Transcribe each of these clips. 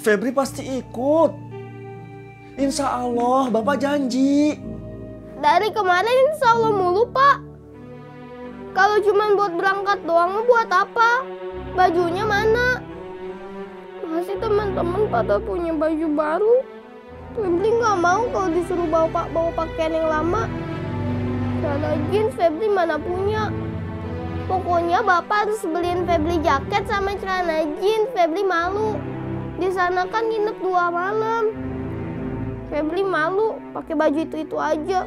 Febri pasti ikut. Insya Allah, Bapak janji. Dari kemarin insya Allah mulu, Pak. Kalau cuma buat berangkat doang, buat apa? Bajunya mana? Masih teman-teman pada punya baju baru. Febri nggak mau kalau disuruh bawa pakaian yang lama. Celana jeans Febri mana punya. Pokoknya Bapak harus beliin Febri jaket sama celana jeans. Febri malu. Di sana kan nginep 2 malam. Febri malu pakai baju itu aja.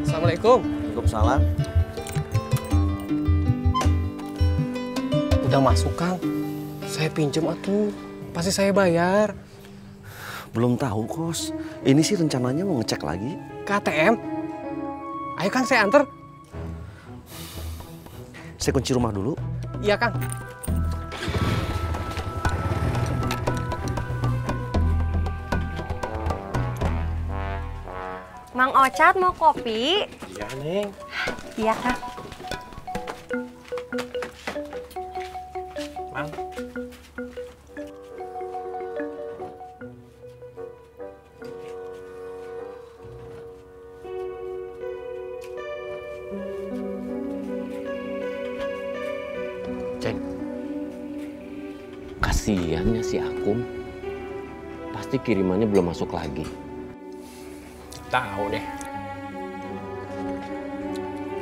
Assalamualaikum. Waalaikumsalam. Udah masuk, Kang. Saya pinjem atuh. Pasti saya bayar. Belum tahu, Kos. Ini sih rencananya mau ngecek lagi. Ke ATM? Ayo, Kang, saya anter. Saya kunci rumah dulu. Iya, Kang. Mang Ocat mau kopi? Iya, Neng. Iya, Kak. Mang. Ceng, kasihannya si Akum. Pasti kirimannya belum masuk lagi. Tahu deh.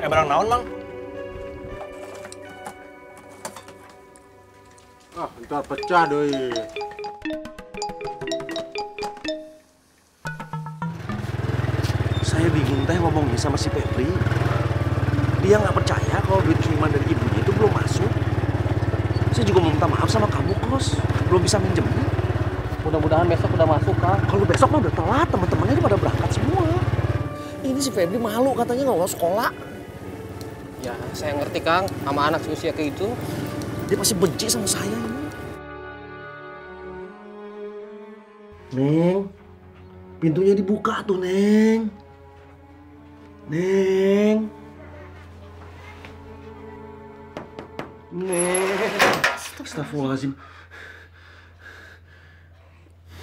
Barang naon, Mang? Ah, ntar pecah doi. Saya bingung teh ngomongnya sama si Febri. Dia nggak percaya kalau duit kiriman dari ibunya itu belum masuk. Saya juga mau minta maaf sama kamu, Kos. Belum bisa minjem. Mudah-mudahan besok udah masuk, Kang. Kalau besok mah udah telat, teman-temannya udah pada berangkat semua. Ini si Febri malu katanya nggak mau sekolah. Ya, saya ngerti, Kang. Sama anak seusia kayak itu. Dia pasti benci sama saya ini. Neng, pintunya dibuka tuh, Neng. Neng. Neng. Astagfirullahaladzim.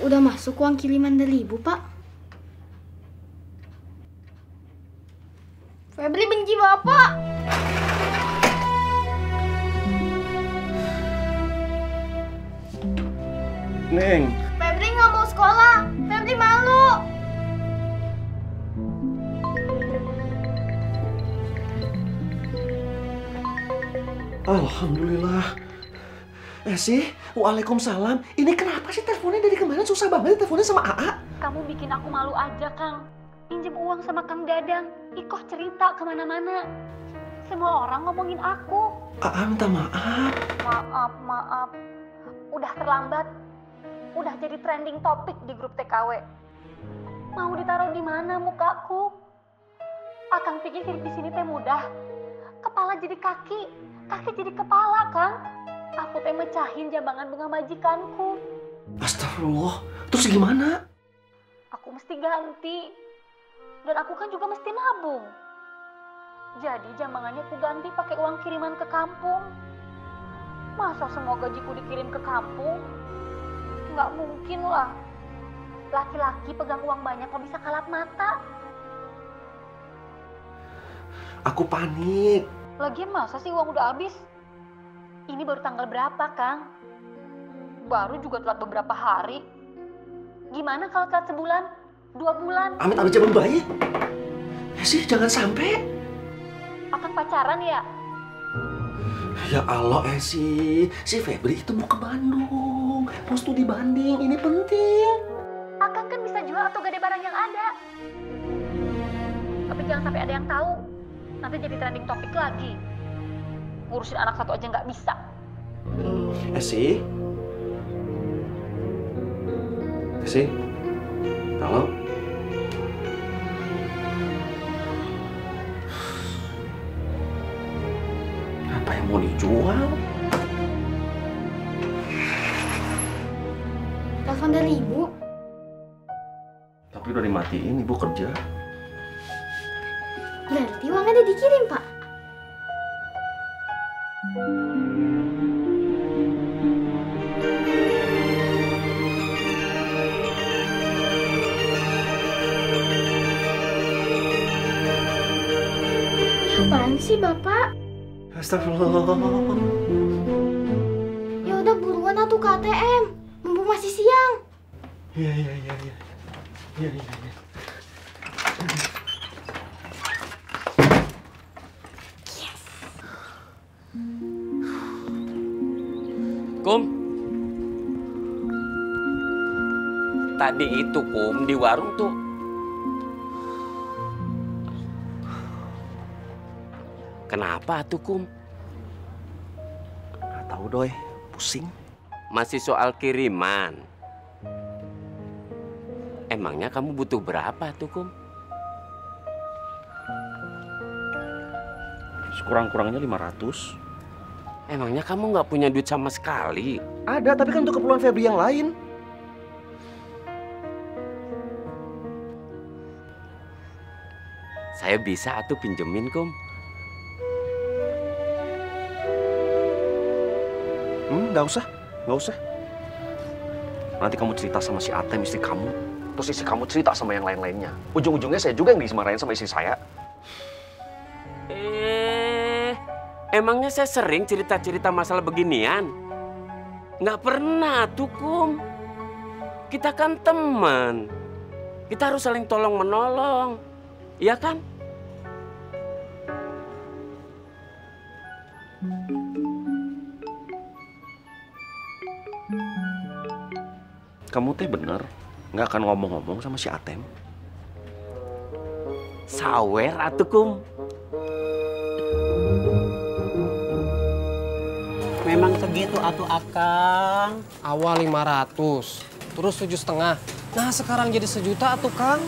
Udah masuk uang kiriman dari ibu, Pak? Febri benci Bapak. Neng. Febri nggak mau sekolah. Febri malu. Alhamdulillah. Sih, waalaikumsalam. Ini kenapa sih teleponnya dari kemarin susah banget teleponnya sama AA? Kamu bikin aku malu aja, Kang. Pinjem uang sama Kang Dadang. Ikoh cerita kemana-mana. Semua orang ngomongin aku. AA minta maaf. Maaf. Udah terlambat. Udah jadi trending topik di grup TKW. Mau ditaruh di mana mukaku? Akang pikir hidup di sini teh mudah. Kepala jadi kaki, kaki jadi kepala, Kang. Aku teh mecahin jambangan bunga majikanku. Astagfirullah. Terus gimana? Aku mesti ganti. Dan aku kan juga mesti nabung. Jadi jambangannya aku ganti pakai uang kiriman ke kampung. Masa semua gajiku dikirim ke kampung? Nggak mungkin lah. Laki-laki pegang uang banyak kok bisa kalap mata. Aku panik. Lagian masa sih uang udah habis? Ini baru tanggal berapa, Kang? Baru juga telat beberapa hari. Gimana kalau telat sebulan? 2 bulan? Amit-amit jangan bayi. Sih, jangan sampai. Akang pacaran ya? Ya Allah, si Febri itu mau ke Bandung. Mau studi banding, ini penting. Akang kan bisa jual atau gade barang yang ada. Tapi jangan sampai ada yang tahu. Nanti jadi trending topik lagi. Ngurusin anak satu aja nggak bisa. Si, halo? Mau dijual? Telepon dari ibu. Tapi udah dimatiin, ibu kerja. Berarti uangnya udah dikirim, Pak. Ini apaan sih, Bapak? Astagfirullah. Ya udah buruan atuh ke ATM. Mumpung masih siang. Iya. Kum. Tadi itu Kum di warung tuh. Kenapa tuh Kum? Nggak tahu Doi, pusing. Masih soal kiriman. Emangnya kamu butuh berapa tuh Kum? Sekurang-kurangnya 500. Emangnya kamu nggak punya duit sama sekali? Ada, tapi kan untuk keperluan Febri yang lain. Saya bisa atuh pinjemin Kum. Nggak usah. Nanti kamu cerita sama si Atem, istri kamu. Terus istri kamu cerita sama yang lain-lainnya. Ujung-ujungnya saya juga yang dimarahin sama istri saya. Emangnya saya sering cerita-cerita masalah beginian? Nggak pernah tuh Kum. Kita kan teman. Kita harus saling tolong-menolong. Iya kan? Kamu teh bener nggak akan ngomong-ngomong sama si Atem? Sawer atuh Kum. Memang segitu atuh Akang. Awal 500, terus 7,5. Nah sekarang jadi 1 juta atuh Kang.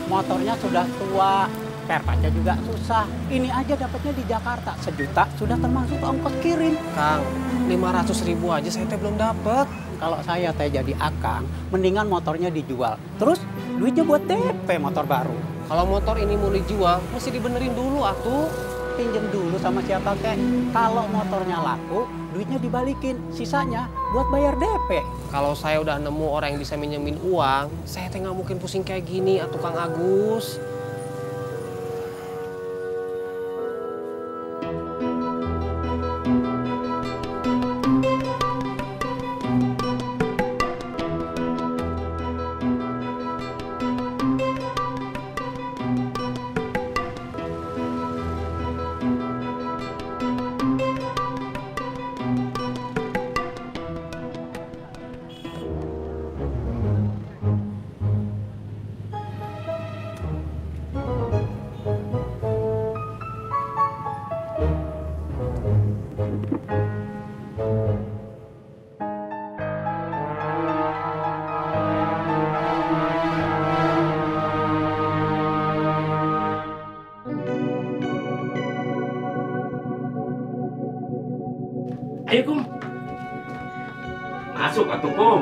Motornya sudah tua, perpatnya juga susah. Ini aja dapatnya di Jakarta 1 juta sudah termasuk ongkos kirim. Kang, 500.000 aja saya teh belum dapet. Kalau saya teh jadi Akang, mendingan motornya dijual. Terus duitnya buat DP motor baru. Kalau motor ini mau dijual, mesti dibenerin dulu atuh. Pinjem dulu sama siapa kek. Kalau motornya laku, duitnya dibalikin. Sisanya buat bayar DP. Kalau saya udah nemu orang yang bisa minjemin uang, saya teh nggak mungkin pusing kayak gini atuh Kang Agus. Ayo Kum. Masuk atuh Kum.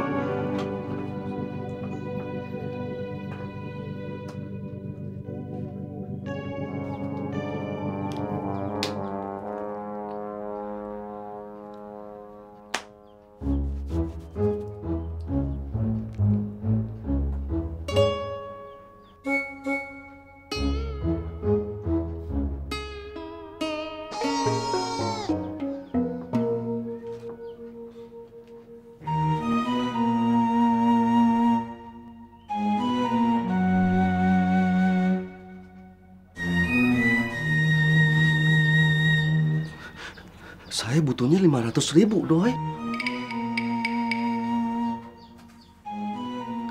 Saya butuhnya 500.000, Doi.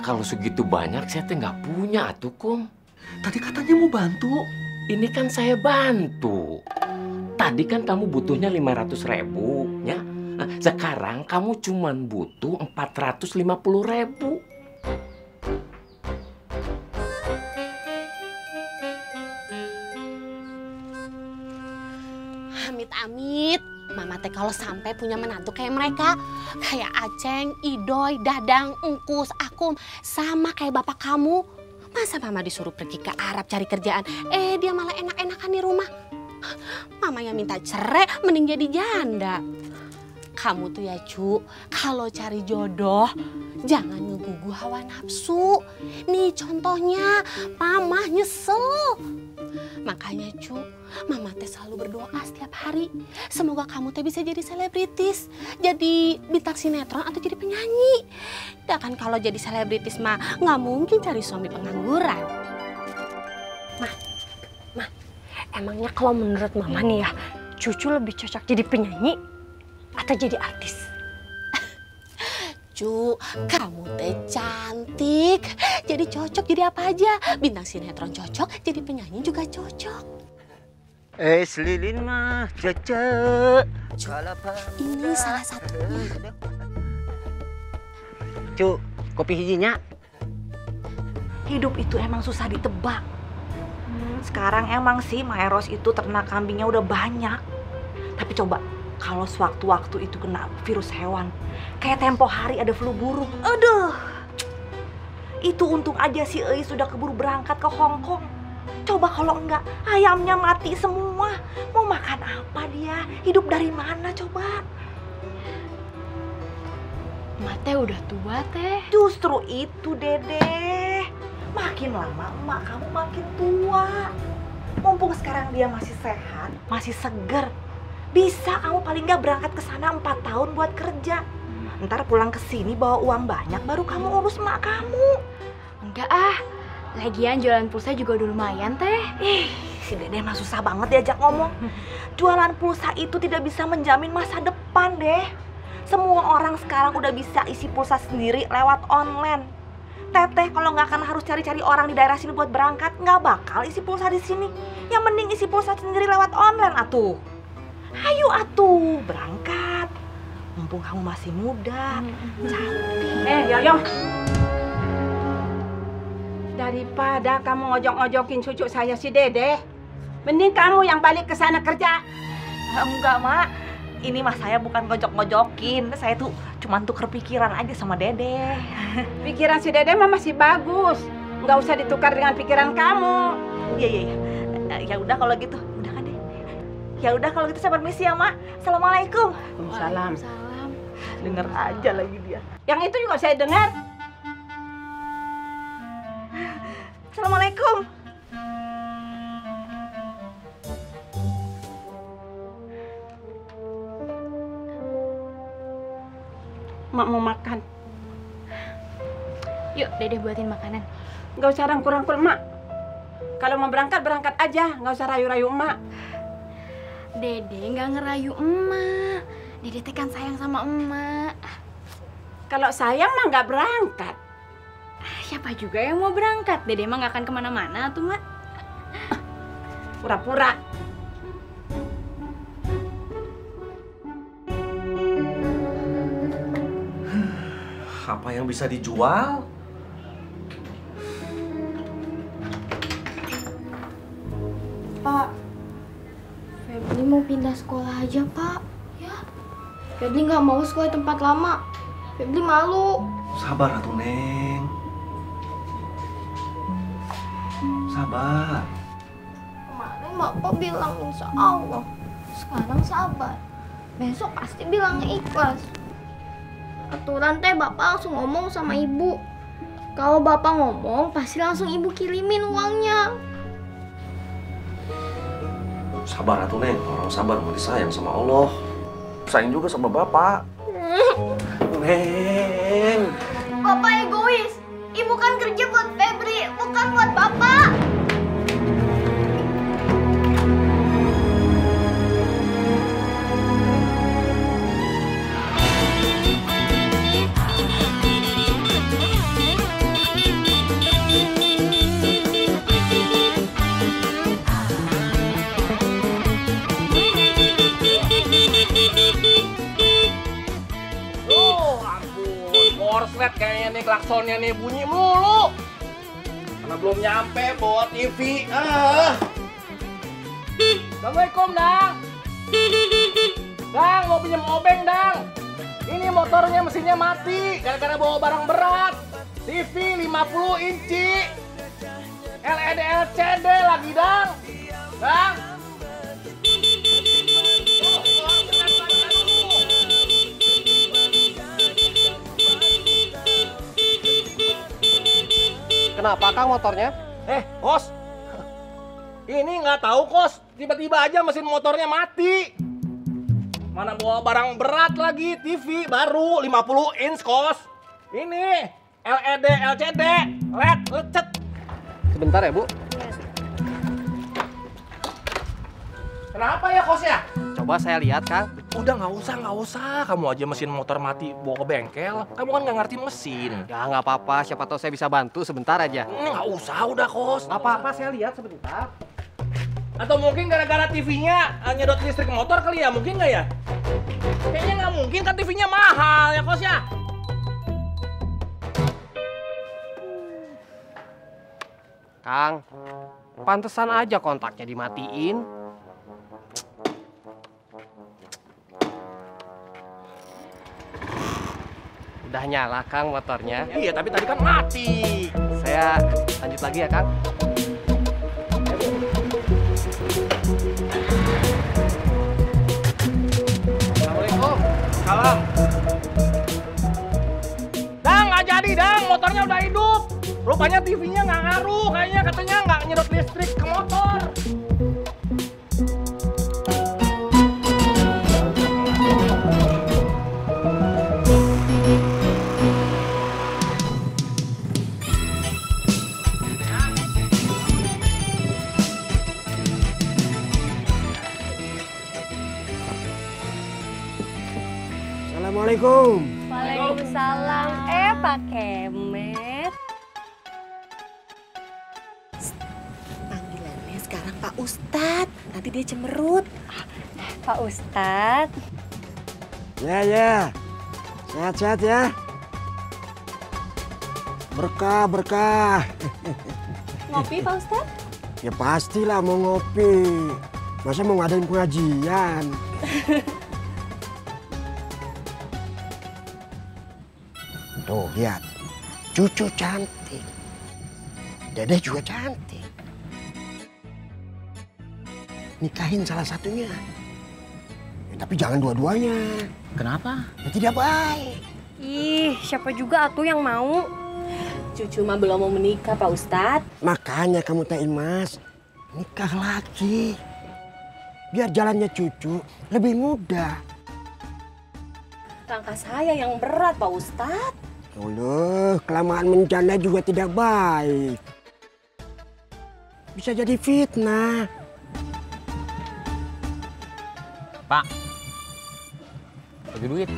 Kalau segitu banyak saya teh nggak punya atuh Kum. Tadi katanya mau bantu. Ini kan saya bantu. Tadi kan kamu butuhnya 500.000, ya. Nah, sekarang kamu cuman butuh 450.000. Amit-amit, teh kalau sampai punya menantu kayak mereka. Kayak Aceng, Idoy, Dadang, Engkus, Akum. Sama kayak bapak kamu. Masa mama disuruh pergi ke Arab cari kerjaan, dia malah enak-enakan di rumah. Mama yang minta cerai, mending jadi janda. Kamu tuh ya Cu, kalau cari jodoh jangan ngegugu hawa nafsu. Nih contohnya, mama nyesel. Makanya Cu, mama teh selalu berdoa setiap hari. Semoga kamu teh bisa jadi selebritis, jadi bintang sinetron atau jadi penyanyi. Dan kan kalau jadi selebritis mah nggak mungkin cari suami pengangguran. Mah, emangnya kalau menurut mama nih ya, Cucu lebih cocok jadi penyanyi atau jadi artis? Cu, kamu teh cantik, jadi cocok jadi apa aja. Bintang sinetron cocok, jadi penyanyi juga cocok. Lilin mah cocok. Ini salah satunya. Cu, kopi hijinya. Hidup itu emang susah ditebak. Sekarang emang sih Maeros itu ternak kambingnya udah banyak. Tapi coba kalau sewaktu-waktu itu kena virus hewan, kayak tempo hari ada flu burung, aduh, itu untung aja si Eis sudah keburu berangkat ke Hong Kong. Coba kalau enggak, ayamnya mati semua. Mau makan apa dia? Hidup dari mana coba? Emak teh udah tua teh. Justru itu Dede, makin lama emak kamu makin tua. Mumpung sekarang dia masih sehat, masih seger, bisa kamu paling nggak berangkat ke sana 4 tahun buat kerja. Ntar pulang ke sini bawa uang banyak baru kamu urus emak kamu. Enggak ah, lagian jualan pulsa juga udah lumayan teh. Si Dede mah susah banget diajak ngomong. Jualan pulsa itu tidak bisa menjamin masa depan deh. Semua orang sekarang udah bisa isi pulsa sendiri lewat online. Teteh kalau nggak akan harus cari-cari orang di daerah sini buat berangkat, nggak bakal isi pulsa di sini. Yang mending isi pulsa sendiri lewat online atuh. Ayo atuh, berangkat. Mumpung kamu masih muda, cantik. Yoyong. Daripada kamu ngojok-ngojokin cucu saya si Dede, mending kamu yang balik ke sana kerja. Enggak, Mak. Ini mah saya bukan ngojok-ngojokin. Saya tuh cuman tuker pikiran aja sama Dede. Pikiran si Dede mah masih bagus. Nggak usah ditukar dengan pikiran kamu. Iya. Ya udah kalau gitu. Ya udah kalau gitu saya permisi ya, Mak. Assalamualaikum. Waalaikumsalam. Dengar aja lagi dia. Yang itu juga saya dengar. Assalamualaikum. Mak mau makan. Yuk, Dede buatin makanan. Nggak usah rangkul-rangkul, Mak. Kalau mau berangkat, berangkat aja. Nggak usah rayu-rayu, Mak. Dede nggak ngerayu emak. Dede teh kan sayang sama emak. Kalau sayang mah nggak berangkat. Siapa juga yang mau berangkat? Dede mah nggak akan kemana-mana tuh, Mak. Pura-pura. Apa yang bisa dijual? Pak, Febri mau pindah sekolah aja, Pak. Ya, Febri nggak mau sekolah di tempat lama. Febri malu. Sabar atuh, Neng. Sabar. Kemarin Bapak bilang insya Allah. Sekarang sabar. Besok pasti bilangnya ikhlas. Aturan teh Bapak langsung ngomong sama Ibu. Kalau Bapak ngomong, pasti langsung Ibu kirimin uangnya. Sabar atuh, Neng. Orang sabar mau disayang sama Allah. Sayang juga sama Bapak. Neng. Bapak egois. Ibu kan kerja buat Febri, bukan buat Bapak. Korslet kayaknya nih, klaksonnya nih bunyi mulu. Karena belum nyampe bawa TV. Assalamualaikum, Dang. Dang, mau pinjam obeng, Dang. Ini motornya mesinnya mati gara-gara bawa barang berat. TV 50 inci. LED LCD lagi, Dang. Dang. Kenapa Kang motornya? Kos. Ini nggak tahu, Kos. Tiba-tiba aja mesin motornya mati. Mana bawa barang berat lagi, TV baru 50 inch, Kos. Ini LED LCD, LED lecet. Sebentar ya, Bu. Kenapa ya, Kos ya? Coba saya lihat, Kang. Udah nggak usah. Kamu aja mesin motor mati bawa ke bengkel. Kamu kan nggak ngerti mesin. Ya nggak apa-apa, siapa tahu saya bisa bantu sebentar aja. Nggak usah, udah, Kos. Nggak apa-apa, saya lihat sebentar. Atau mungkin gara-gara TV-nya nyedot listrik motor kali ya? Mungkin nggak ya? Kayaknya nggak mungkin, kan TV-nya mahal ya, Kos ya? Kang, pantesan aja kontaknya dimatiin. Udah nyala, Kang, motornya. Iya, tapi tadi kan mati. Saya lanjut lagi ya, Kang. Assalamualaikum. Salam. Dang, nggak jadi, Dang. Motornya udah hidup. Rupanya TV-nya nggak ngaruh. Kayaknya katanya nggak nyedot listrik ke motor. Assalamualaikum. Waalaikumsalam. Pak Kemet. Panggilannya sekarang Pak Ustadz. Nanti dia cemerut. Pak Ustadz. Ya. Sehat-sehat ya. Berkah. Ngopi Pak Ustadz? Ya pastilah mau ngopi. Masa mau ngadain pengajian? Tuh, lihat. Cucu cantik. Dede juga cantik. Nikahin salah satunya. Ya, tapi jangan dua-duanya. Kenapa? Ya, tidak baik. Ih, siapa juga atuh yang mau? Cucu mah belum mau menikah, Pak Ustadz. Makanya kamu Teh Imas, nikah lagi. Biar jalannya cucu lebih mudah. Langkah saya yang berat, Pak Ustadz. Allah, kelamaan menjanda juga tidak baik. Bisa jadi fitnah. Pak, bagi duit.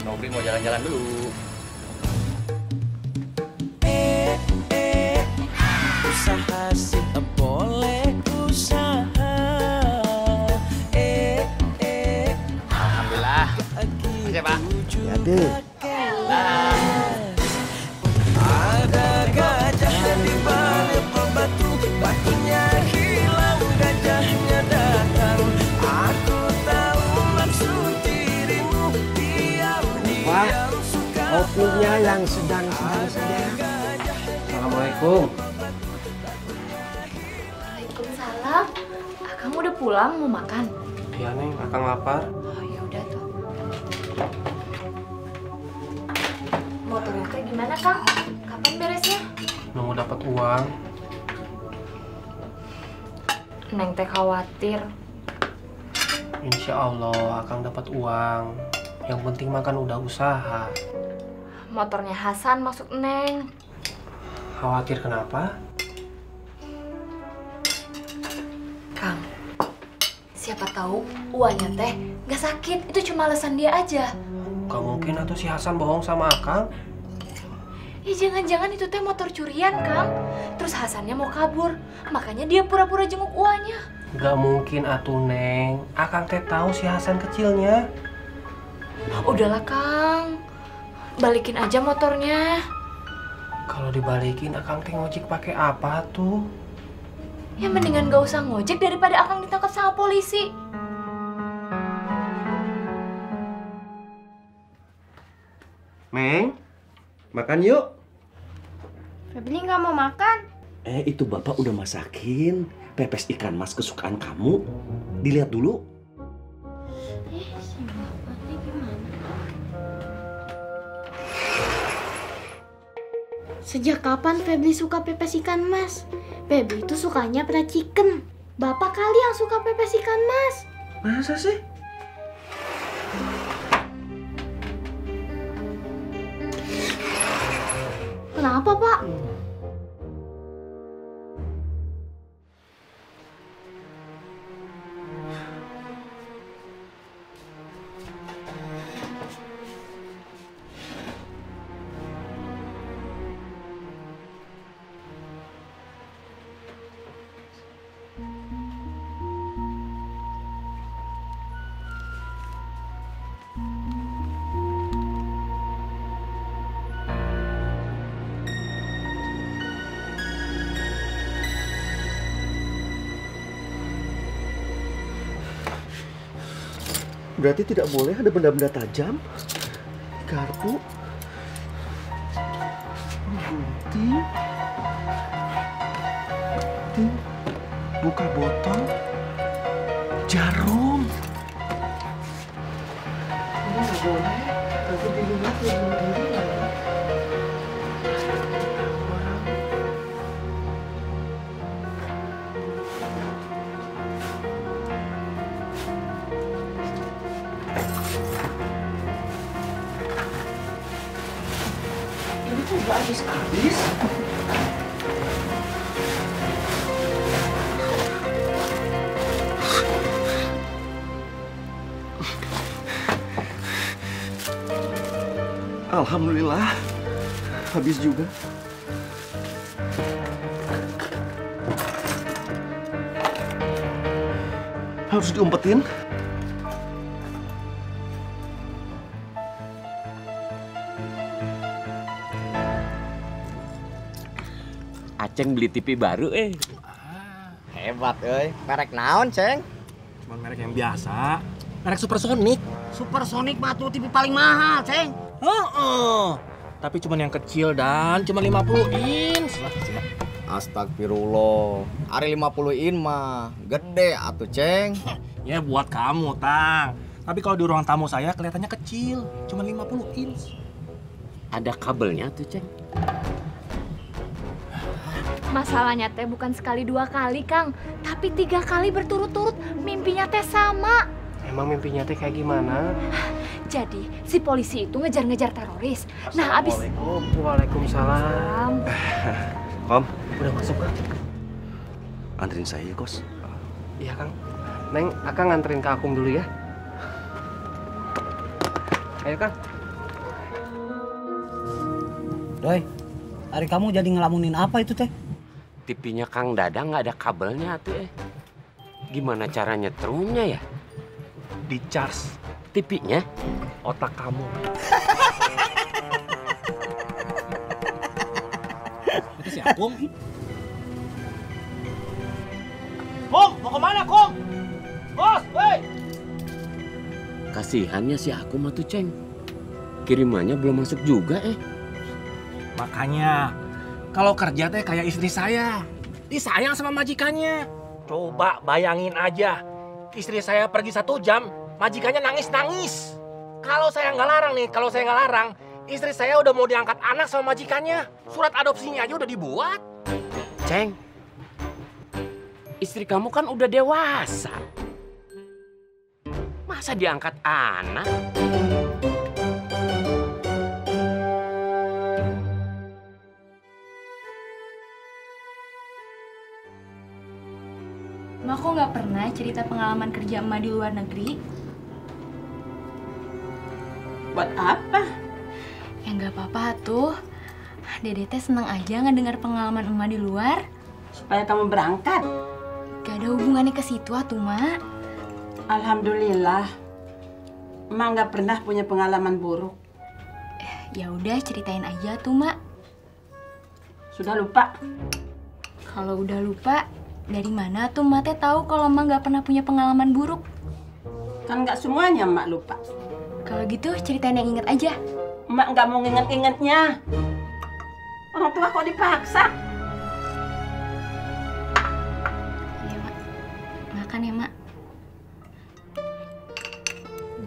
Nobri mau jalan-jalan dulu. Usaha sih boleh usaha. Alhamdulillah. Oke, Pak. Jadi. Ada gajah di balik batu, batunya hilang, gajahnya datang. Aku tahu maksud dirimu, Pak, kopinya yang sedang-sedang saja. Assalamualaikum. Waalaikumsalam. Kamu udah pulang mau makan? Iya, Neng. Akang lapar. Oh ya udah tuh. Motornya kayak gimana, Kang? Kapan beresnya? Nunggu dapat uang. Neng teh khawatir. Insya Allah Akang dapat uang. Yang penting makan udah usaha. Motornya Hasan masuk Neng. Khawatir kenapa? Kang, siapa tahu uangnya teh nggak sakit. Itu cuma alasan dia aja. Gak mungkin atau si Hasan bohong sama Akang. Ya jangan-jangan itu teh motor curian, Kang. Terus Hasannya mau kabur. Makanya dia pura-pura jenguk uangnya. Gak mungkin atuh, Neng. Akang teh tahu si Hasan kecilnya. Udahlah, Kang. Balikin aja motornya. Kalau dibalikin Akang teh ngojek pakai apa tuh? Ya mendingan gak usah ngojek daripada Akang ditangkap sama polisi. Meng, makan yuk. Febri nggak mau makan. Itu bapak udah masakin pepes ikan mas kesukaan kamu. Dilihat dulu. Si bapak ini gimana? Sejak kapan Febri suka pepes ikan mas? Febri itu sukanya fried chicken. Bapak kali yang suka pepes ikan mas. Masa sih? Kenapa pak? Berarti tidak boleh ada benda-benda tajam. Garpu. Gunting. Buka botol. Jarum. Ini nggak boleh. Nanti dilihat ya bunuh diri lagi. Ini tuh udah habis-habis. Alhamdulillah, habis juga. Harus diumpetin. Aceng beli TV baru Hebat merek naon Ceng? Cuman merek yang biasa. Merek Supersonic. Supersonic mah tuh TV paling mahal Ceng. Tapi cuman yang kecil dan cuma 50 inch. Astagfirullah. Ari 50 in mah gede atuh Ceng. Ya buat kamu Tang. Tapi kalau di ruang tamu saya kelihatannya kecil, cuma 50 inch. Ada kabelnya tuh Ceng. Masalahnya teh bukan sekali dua kali Kang, tapi 3 kali berturut-turut mimpinya teh sama. Emang mimpinya teh kayak gimana? Jadi si polisi itu ngejar-ngejar teroris. Nah abis. Waalaikumsalam. Kom, Udah masuk Kang? anterin saya ya, Kos. Iya Kang. Neng, Akang nganterin ke Akung dulu ya. Ayo Kang. Doi, hari kamu jadi ngelamunin apa itu teh? TV-nya Kang Dadang nggak ada kabelnya tuh Gimana cara nyetrumnya ya? Di charge TV-nya? otak kamu. Itu si Akung. Kong, mau kemana Kong? Bos, woi! Kasihannya si aku mah tuh Ceng. Kirimannya belum masuk juga Makanya, kalau kerja teh kayak istri saya. Disayang sama majikannya. Coba bayangin aja. Istri saya pergi 1 jam, majikannya nangis-nangis. Kalau saya nggak larang, istri saya udah mau diangkat anak sama majikannya. Surat adopsinya aja udah dibuat. Ceng, istri kamu kan udah dewasa. Masa diangkat anak? Emak kok nggak pernah cerita pengalaman kerja emak di luar negeri? Buat apa? Ya nggak apa-apa tuh. Dede teh seneng aja ngedengar pengalaman emak di luar. Supaya kamu berangkat. Gak ada hubungannya ke situ atuh, Mak. Alhamdulillah. Emak nggak pernah punya pengalaman buruk. Ya udah ceritain aja tuh, Mak. Sudah lupa? Kalau udah lupa, Dari mana tuh Mak teh tahu kalau Mak nggak pernah punya pengalaman buruk? Kan nggak semuanya Mak lupa. Kalau gitu ceritain yang inget aja. Mak nggak mau nginget-ingetnya. Orang tua kok dipaksa. Iya Mak. Makan ya Mak.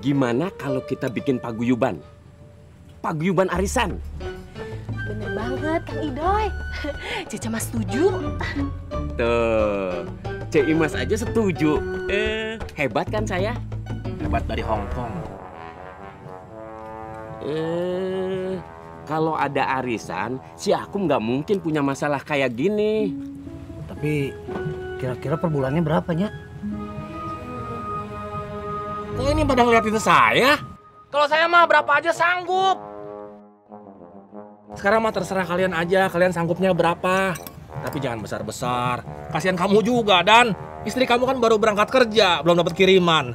Gimana kalau kita bikin paguyuban? Paguyuban arisan. Bener banget Kang Idoy. Cica mah setuju. Tuh, Cik Imas aja setuju. Hebat kan saya? Hebat dari Hong Kong. Kalau ada arisan, si Akum nggak mungkin punya masalah kayak gini. Tapi kira-kira per bulannya berapa, Nya? Kok ini pada ngeliatin saya? Kalau saya mah berapa aja sanggup. Sekarang mah terserah kalian aja, kalian sanggupnya berapa. Tapi jangan besar-besar. Kasihan kamu juga, Dan. Istri kamu kan baru berangkat kerja, belum dapat kiriman.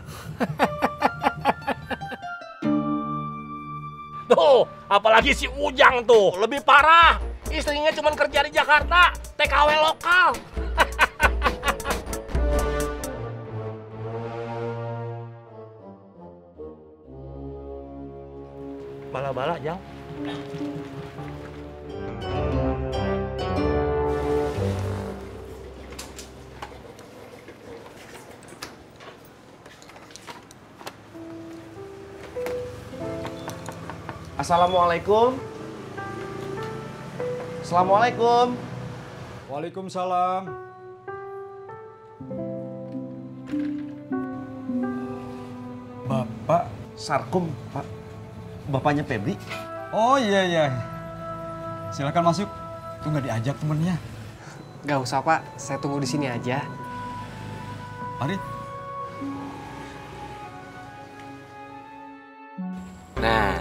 Tuh, apalagi si Ujang tuh, lebih parah. Istrinya cuma kerja di Jakarta, TKW lokal. Bala-bala, Jang. Assalamualaikum. Assalamualaikum. Waalaikumsalam. Bapak Sarkum, Pak. Bapaknya Febri. Oh iya. Silakan masuk. Tuh nggak diajak temennya. Gak usah Pak, saya tunggu di sini aja. Mari. Nah,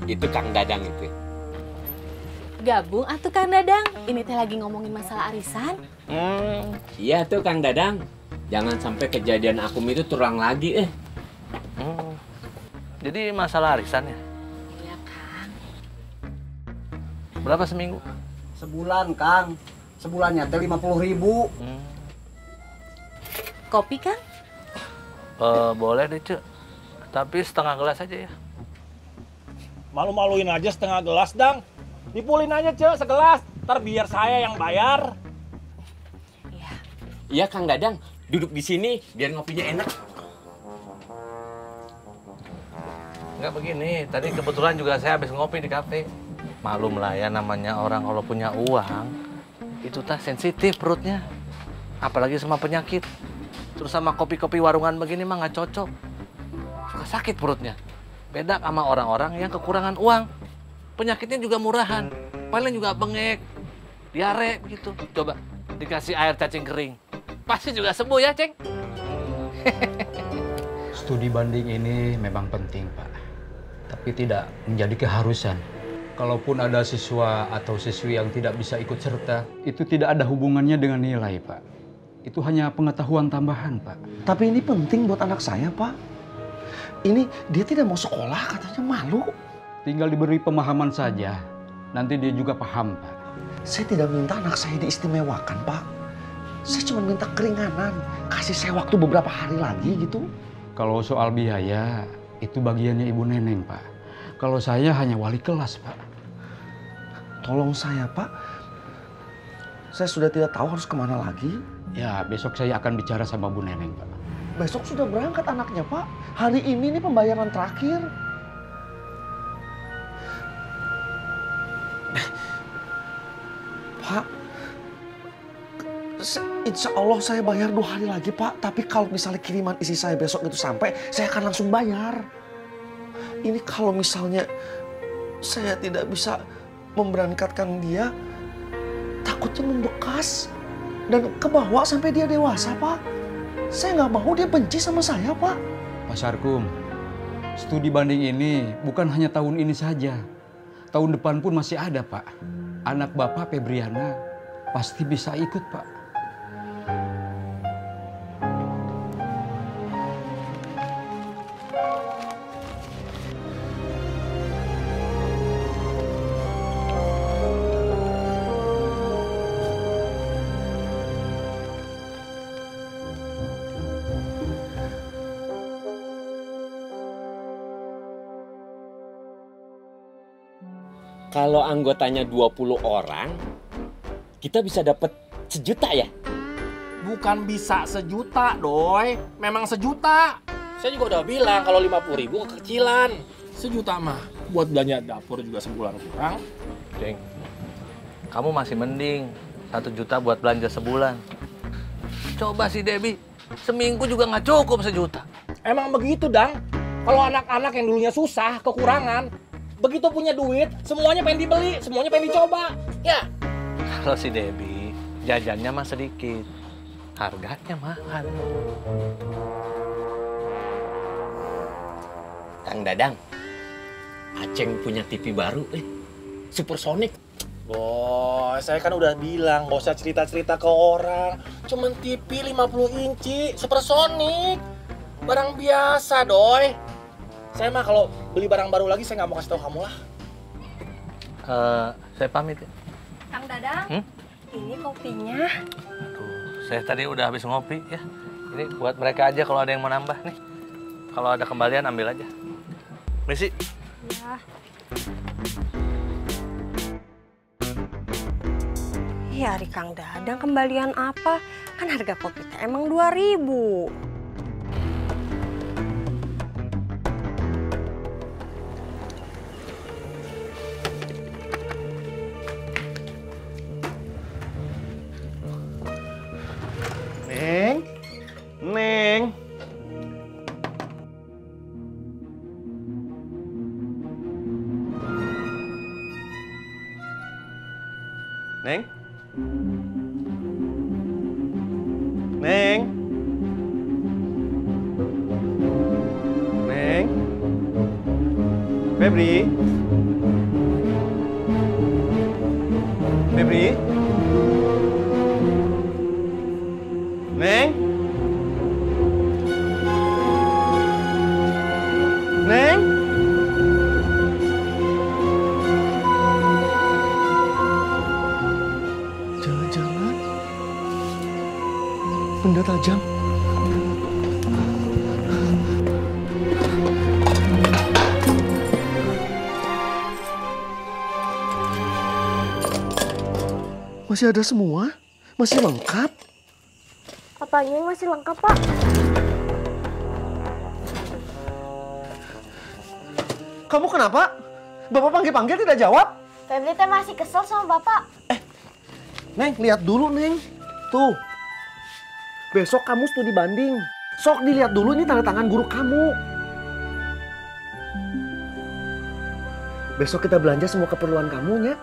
itu Kang Dadang itu. Gabung atuh Kang Dadang. Ini teh lagi ngomongin masalah arisan. Iya tuh Kang Dadang. Jangan sampai kejadian Akum itu terulang lagi. Jadi masalah arisan ya? Iya Kang. Berapa seminggu? Sebulan, Kang. Sebulannya teh 50.000. Kopi Kang? Boleh deh, Cek. Tapi setengah gelas aja ya. Malu-maluin aja setengah gelas, Dang. Dipulin aja, Cek, segelas. Ntar biar saya yang bayar. Iya Kang Dadang, duduk di sini biar ngopinya enak. Enggak begini, tadi kebetulan juga saya habis ngopi di kafe. Malum lah ya namanya orang kalau punya uang, itu tah sensitif perutnya. Apalagi sama penyakit. Terus sama kopi-kopi warungan begini mah nggak cocok. Suka sakit perutnya. Beda sama orang-orang yang kekurangan uang. Penyakitnya juga murahan. Paling juga bengek, diare begitu. Coba dikasih air cacing kering. Pasti juga sembuh ya, Ceng? Studi banding ini memang penting, Pak. Tapi tidak menjadi keharusan. Kalaupun ada siswa atau siswi yang tidak bisa ikut serta, itu tidak ada hubungannya dengan nilai, Pak. Itu hanya pengetahuan tambahan, Pak. Tapi ini penting buat anak saya, Pak. Ini dia tidak mau sekolah, katanya malu. Tinggal diberi pemahaman saja. Nanti dia juga paham, Pak. Saya tidak minta anak saya diistimewakan, Pak. Saya cuma minta keringanan. Kasih saya waktu beberapa hari lagi gitu. Kalau soal biaya, itu bagiannya Ibu Neneng, Pak. Kalau saya hanya wali kelas, Pak. Tolong saya, Pak. Saya sudah tidak tahu harus kemana lagi. Ya, besok saya akan bicara sama Bu Neneng, Pak. Besok sudah berangkat anaknya, Pak. Hari ini pembayaran terakhir. Pak, insya Allah saya bayar 2 hari lagi, Pak. Tapi kalau misalnya kiriman isi saya besok itu sampai, saya akan langsung bayar. Ini kalau misalnya saya tidak bisa memberangkatkan dia, takutnya membekas dan kebawa sampai dia dewasa, Pak. Saya nggak mau dia benci sama saya, Pak. Pak Sarkum, studi banding ini bukan hanya tahun ini saja. Tahun depan pun masih ada, Pak. Anak Bapak Febriana pasti bisa ikut, Pak. Kalau anggotanya 20 orang, kita bisa dapat 1 juta ya? Bukan bisa 1 juta, Doi. Memang 1 juta. Saya juga udah bilang kalau 50.000 kekecilan. 1 juta mah buat belanja dapur juga sebulan kurang. Ceng, kamu masih mending 1 juta buat belanja sebulan. Coba si Debbie, seminggu juga nggak cukup 1 juta. Emang begitu, Dang. Kalau anak-anak yang dulunya susah, kekurangan, begitu punya duit, semuanya pengen dibeli, semuanya pengen dicoba. Ya. Kalau si Debbie, jajannya mah sedikit, harganya mahal. Kang Dadang, Aceng punya TV baru, Supersonic. Boy, saya kan udah bilang, gak usah cerita-cerita ke orang. Cuman TV 50 inci, Supersonic. Barang biasa, Doi. Saya mah kalau beli barang baru lagi, saya nggak mau kasih tahu kamu lah. Saya pamit ya. Kang Dadang, ini kopinya. Saya tadi udah habis ngopi ya. Ini buat mereka aja kalau ada yang mau nambah nih. Kalau ada kembalian ambil aja. Misi. Ya. Ya, Ari Kang Dadang kembalian apa? Kan harga kopi teh emang 2.000. Neng. Neng. Neng. Neng. Febri. Febri. Neng. Neng. Jangan-jangan benda tajam. Masih ada semua? Masih lengkap? Apanya yang masih lengkap, Pak? Kamu kenapa? Bapak panggil-panggil tidak jawab? Febri teh masih kesel sama Bapak. Neng, lihat dulu, Neng. Tuh. Besok kamu studi banding. Sok dilihat dulu ini tanda tangan guru kamu. Besok kita belanja semua keperluan kamu, ya.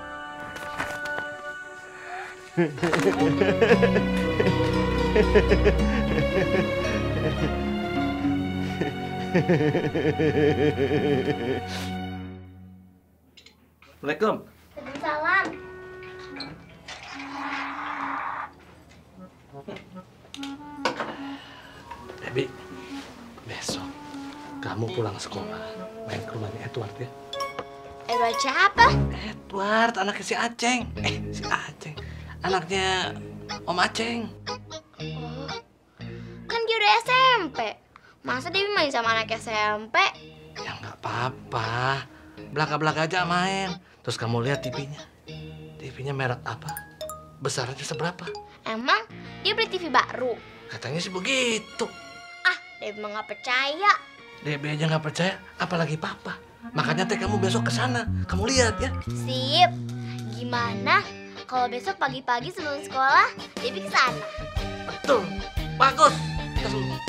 Assalamualaikum. Salam. Debbie, besok kamu pulang sekolah main ke rumahnya Edward ya. Edward siapa? Edward, anaknya si Aceng. Si Aceng. Anaknya Om Aceng. Kan dia udah SMP. Masa Dewi main sama anak SMP? Ya nggak apa-apa. Belaka-belaka aja main. Terus kamu lihat TV-nya. TV-nya merek apa? Besarnya seberapa? Emang dia beli TV baru? Katanya sih begitu. Ah, Dewi mah nggak percaya. Debbie aja nggak percaya, apalagi papa. Makanya teh kamu besok ke sana. Kamu lihat ya. Sip. Gimana kalau besok pagi-pagi sebelum sekolah Dewi ke sana? Betul. Bagus. Kita semua.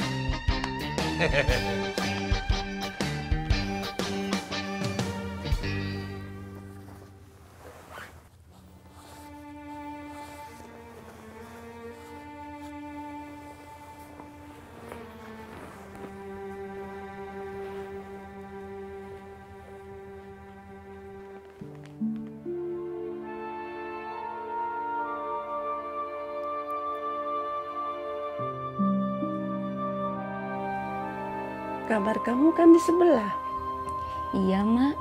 Kabar kamu kan di sebelah. Iya, Mak.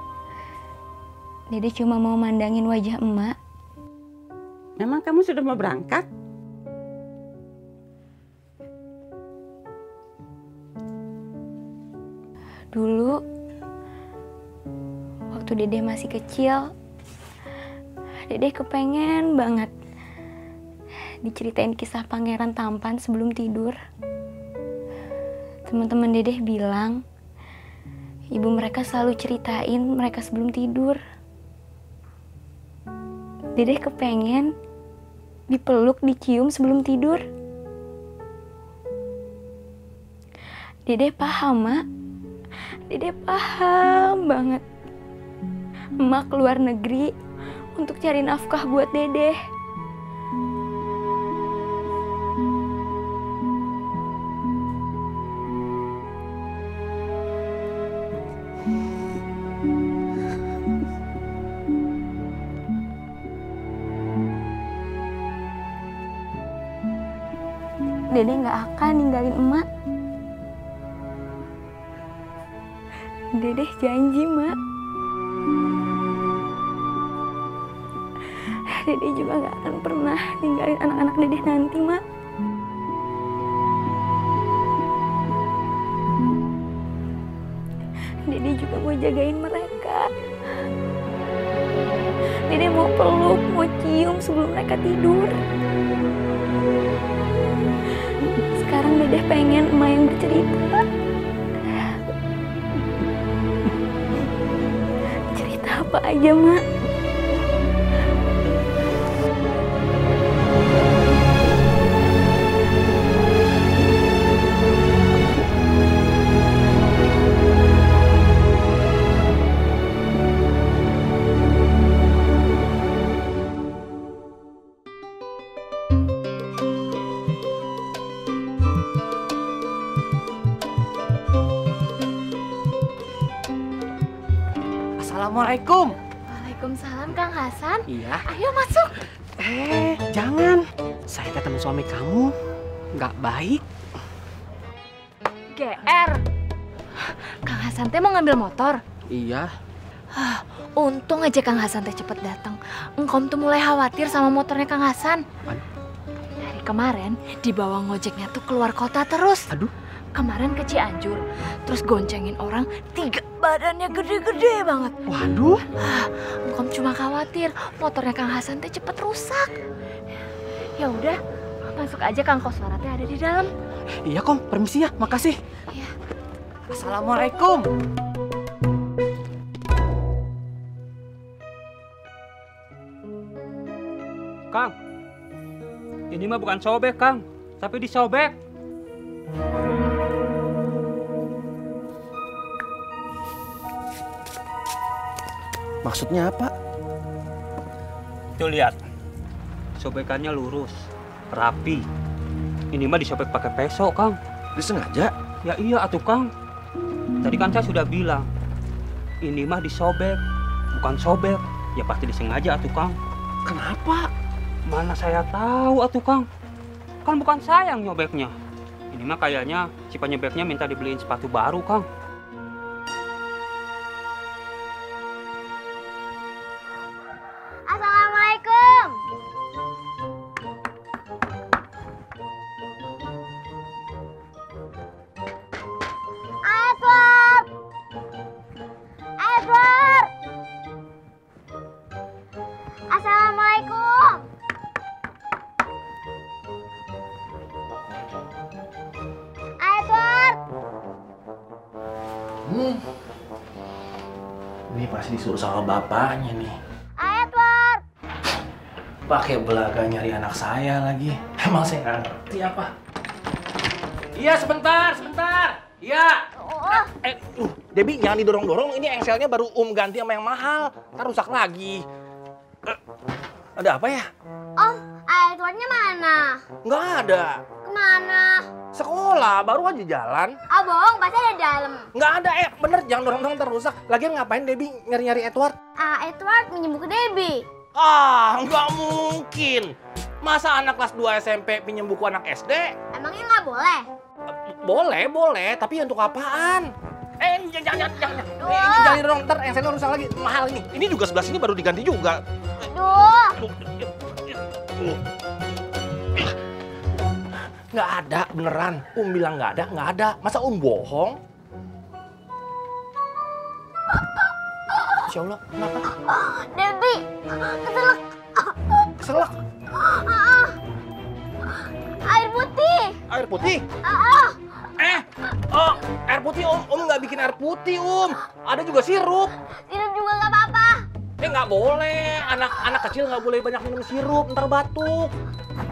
Dede cuma mau mandangin wajah emak. Memang kamu sudah mau berangkat? Dulu, waktu Dede masih kecil, Dedeh kepengen banget diceritain kisah pangeran tampan sebelum tidur. Teman-teman Dedeh bilang ibu mereka selalu ceritain mereka sebelum tidur. Dedeh kepengen dipeluk, dicium sebelum tidur. Dedeh paham, Mak. Dedeh paham banget. Emak keluar negeri untuk cari nafkah buat Dedeh. Dedeh gak akan ninggalin emak. Dedeh janji, Mak. Dedeh juga gak akan pernah ninggalin anak-anak Dedeh nanti, Mak. Dedeh juga mau jagain mereka. Dedeh mau peluk, mau cium sebelum mereka tidur. Sekarang Dedeh pengen emak yang bercerita. Cerita apa aja, Mak. Assalamualaikum. Waalaikumsalam, Kang Hasan. Iya. Ayo masuk. Jangan. Saya ketemu suami kamu. Nggak baik. GR. Kang Hasan teh mau ngambil motor. Iya. Untung aja Kang Hasan teh cepet datang. Engkom tuh mulai khawatir sama motornya Kang Hasan. Dari kemarin dibawa ngojeknya tuh keluar kota terus. Aduh. Kemarin ke Cianjur, terus goncengin orang 3 badannya gede-gede banget. Waduh. Engkom cuma khawatir motornya Kang Hasan teh cepet rusak. Ya udah, masuk aja, Kang Koswara teh ada di dalam. Iya, Kom. Permisi ya. Makasih. Iya. Assalamualaikum. Kang, ini mah bukan sobek, Kang, tapi disobek. Maksudnya apa? Tuh lihat, sobekannya lurus, rapi. Ini mah disobek pakai peso, Kang. Disengaja? Ya iya atuh, Kang. Tadi kan saya sudah bilang, ini mah disobek, bukan sobek. Ya pasti disengaja atuh, Kang. Kenapa? Mana saya tahu atuh, Kang. Kan bukan saya yang nyobeknya. Ini mah kayaknya si penyobeknya minta dibeliin sepatu baru, Kang. Assalamualaikum. Edward. Edward. Assalamualaikum. Edward. Ini pasti disuruh sama bapaknya nih. Edward. Pakai belaga nyari anak saya lagi. Emang saya nggak ngerti apa. Iya, sebentar. Iya. Debbie, jangan didorong-dorong. Ini engselnya baru ganti sama yang mahal. Ntar rusak lagi. Ada apa ya? Om, Edwardnya mana? Nggak ada. Kemana? Sekolah, baru aja jalan. Oh bohong, pasti ada di dalam. Nggak ada, bener. Jangan dorong-dorong ntar rusak. Lagian ngapain Debbie nyari-nyari Edward? Edward minjem buku Debbie. Nggak mungkin. Masa anak kelas 2 SMP pinjem buku anak SD? Emangnya nggak boleh? Boleh. Tapi untuk apaan? Jangan. Jangan dong, ntar engselnya rusak lagi. Mahal ini. Ini juga sebelah sini baru diganti juga. Aduh. Nggak ada, beneran. Bilang nggak ada. Masa bohong? Insya Allah, kenapa? Debbie, keselak. keselak. Air putih. Air putih? Air putih Om nggak bikin air putih Om. Ada juga sirup. Sirup juga nggak apa-apa. Nggak boleh. Anak kecil nggak boleh banyak minum sirup, ntar batuk.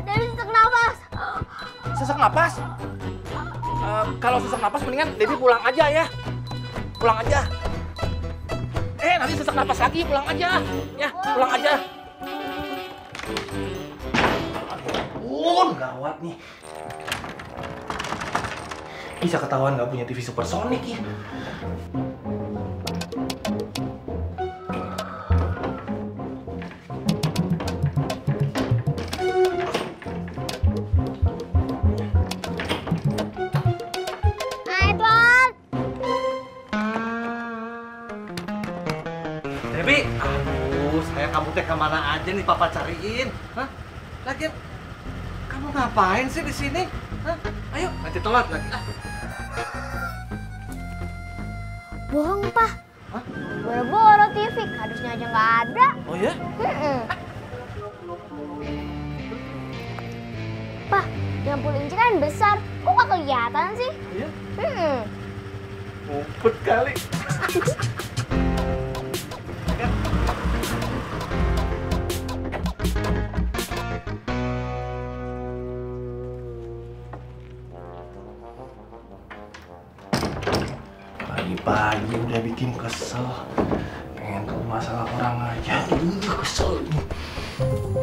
Dewi sesak napas. Sesak napas? Kalau sesak napas mendingan Dewi pulang aja ya. Pulang aja. Nanti sesak napas lagi, pulang aja. Ya, pulang aja. Gawat nih. Bisa ketahuan nggak punya TV supersonik ya. Debi, aduh, sayang kamu teh kemana aja nih Papa cariin? Hah? Lagian kamu ngapain sih di sini? Hah? Ayo, nanti telat lagi. Bohong, Pak. Boro-boro TV, kardusnya aja nggak ada. Oh ya? Pak, 60 inci kan besar. Kok nggak kelihatan sih? Iya? Ngumpet kali. Pagi-pagi udah bikin kesel. Pengen tahu masalah orang aja. Kesel.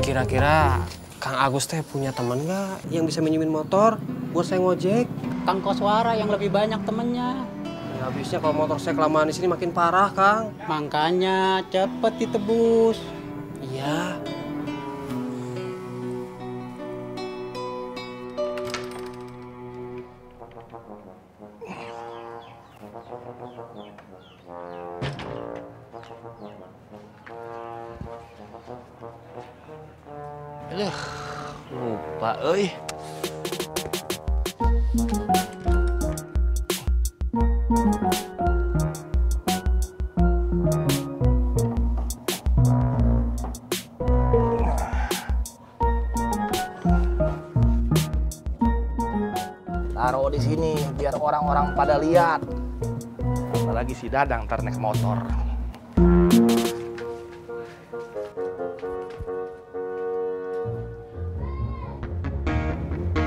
Kira-kira Kang Agus teh punya teman nggak yang bisa minjemin motor buat saya ngojek? Kang Koswara yang lebih banyak temennya. Ya, habisnya kalau motor saya kelamaan di sini makin parah, Kang. Makanya cepet ditebus. Iya. Lupa, euy. Taruh di sini biar orang-orang pada lihat. Apalagi si Dadang ntar naik motor.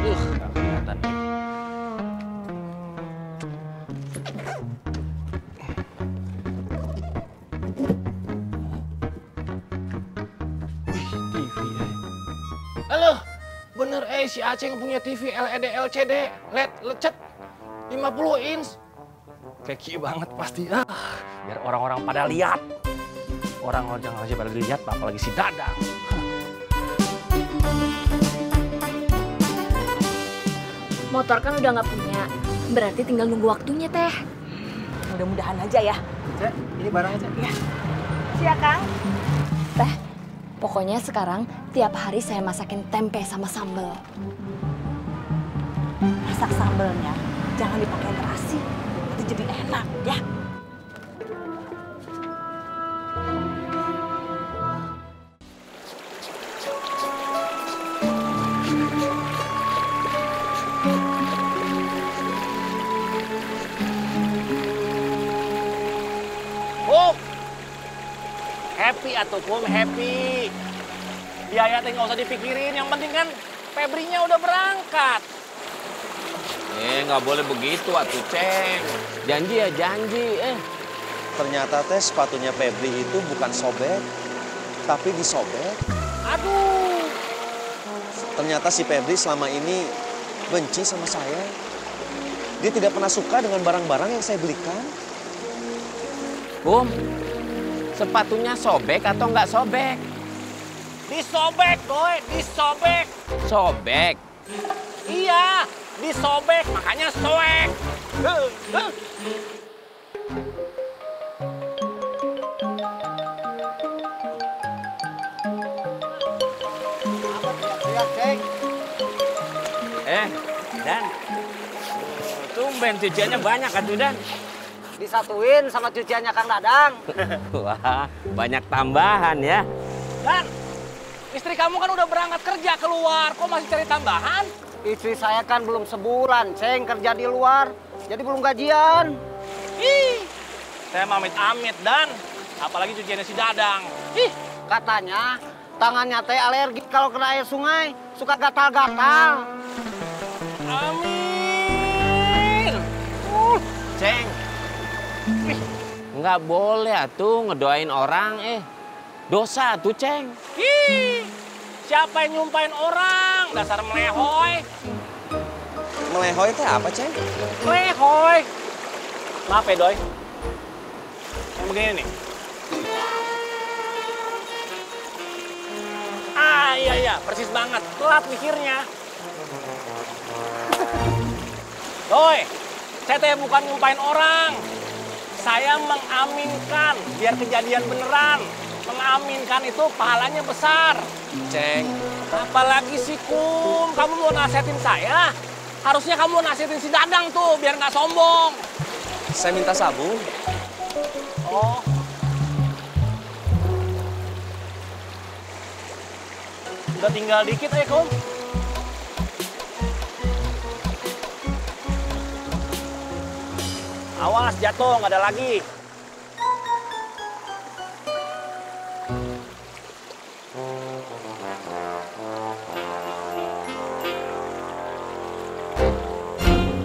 Nggak kelihatan nih. Wih, TV ya. Halo, bener si Aceng punya TV LED LCD LED lecet 50 inch. Keki banget pasti. Biar orang-orang pada lihat. Orang-orang aja pada lihat, apalagi si Dadang. Motor kan udah nggak punya, berarti tinggal nunggu waktunya, Teh. Mudah-mudahan aja ya. Cek, ini barang aja. Iya. Siap, Kang. Teh, pokoknya sekarang tiap hari saya masakin tempe sama sambal. Masak sambalnya jangan dipakai terasi, itu jadi enak ya. Happy atuh Kum, happy. Biaya teh nggak usah dipikirin, yang penting kan Febrinya udah berangkat. Nggak boleh begitu atuh Ceng. Janji ya janji. Ternyata teh sepatunya Febri itu bukan sobek, tapi disobek. Aduh. Ternyata si Febri selama ini benci sama saya. Dia tidak pernah suka dengan barang-barang yang saya belikan. Kum, sepatunya sobek atau nggak sobek? Disobek, Boy, disobek. Sobek? Iya, disobek, makanya soek. Dan, tumben cuciannya banyak kan, Dan? Disatuin sama cuciannya Kang Dadang. Wah, banyak tambahan ya. Dan, ini Istri kamu kan udah berangkat kerja keluar, kok masih cari tambahan? Istri saya kan belum sebulan, Ceng, kerja di luar. Jadi belum gajian. Ih, saya amit-amit dan apalagi cuciannya si Dadang. Ih, katanya tangannya teh alergi kalau kena air sungai, suka gatal-gatal. Amin. Ceng, nggak boleh atuh ngedoain orang, dosa tuh, Ceng. Ih, siapa yang nyumpain orang? Dasar melehoy. Melehoy teh apa, Ceng? Melehoy. Maaf ya, Doy. Yang begini nih. Ah, iya, persis banget. Telat mikirnya. Doy, saya teh bukan nyumpain orang. Saya mengaminkan biar kejadian beneran. Mengaminkan itu pahalanya besar. Ceng. Apalagi sih, Kum? Kamu mau nasihatin saya? Harusnya kamu nasihatin si Dadang tuh, biar nggak sombong. Saya minta sabun. Oh. Udah tinggal dikit ya, Kum. Awas jatuh, nggak ada lagi.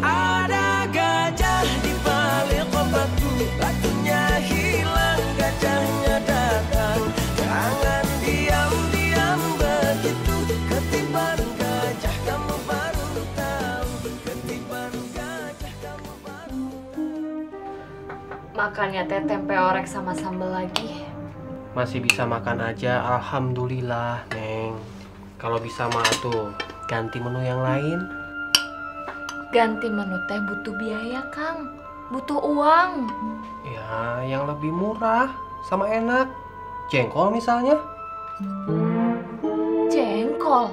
Ada gajah di balik batu, batunya hilang, gajahnya datang. Jangan diam-diam begitu, ketiban gajah kamu baru tahu, ketiban gajah kamu baru. Makannya teh tempe orek sama sambal lagi. Masih bisa makan aja, alhamdulillah, Neng. Kalau bisa mah tuh ganti menu yang lain. Ganti menu teh butuh biaya, Kang. Butuh uang. Ya, yang lebih murah sama enak. Jengkol misalnya. Jengkol?